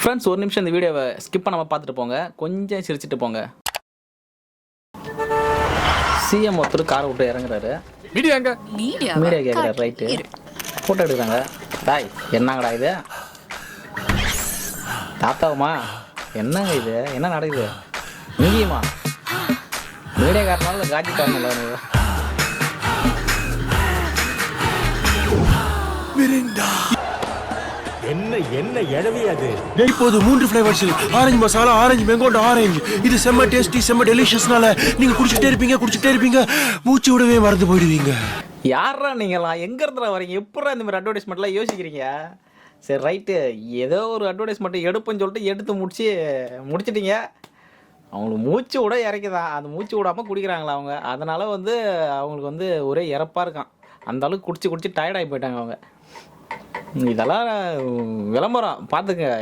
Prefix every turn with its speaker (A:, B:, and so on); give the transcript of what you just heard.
A: Friends, ஒரு நிமிஷம் இந்த வீடியோவை ஸ்கிப் பண்ணாமல் பார்த்துட்டு போங்க, கொஞ்சம் சிரிச்சிட்டு போங்க. சிஎம் ஒருத்தர் காரை விட்டு இறங்குறாரு. மீடியா கேட்குறாரு. ரைட்டு, ஃபோட்டோ எடுக்கிறாங்க. டாய், என்னங்கடா இது? தாத்தாவுமா, என்னங்க இது? என்ன நடக்குது இங்கேயுமா? மீடியா காரணம் காட்சி காரணம் இல்லை.
B: என்ன என்ன எழவி அது?
C: இப்போது 3 ஃப்ளேவர்ஸில் orange masala, orange mango, orange. இது செம்ம டேஸ்டி, செம்ம டெலிஷியஸ்னால நீங்க குடிச்சிட்டே இருப்பீங்க, மூச்சு விடவே மறந்து போயிடுவீங்க.
A: யாரா நீங்களாம்? எங்க இருந்துடா வரீங்க? எப்படா இந்த மாதிரி அட்வர்டைஸ்மெண்ட்லாம் யோசிக்கிறீங்க? சரி, ரைட்டு, ஏதோ ஒரு அட்வர்டைஸ்மெண்ட் எடுப்புன்னு சொல்லிட்டு எடுத்து முடிச்சிட்டீங்க. அவங்களுக்கு மூச்சு விட இறக்குதான். அந்த மூச்சு விடாமல் குடிக்கிறாங்களா அவங்க. அதனால் அவங்களுக்கு ஒரே இறப்பாக இருக்கான். அந்த அளவுக்கு குடிச்சு டயர்டாகி போயிட்டாங்க அவங்க. இதெல்லாம் விளம்பரம் பார்த்துங்க.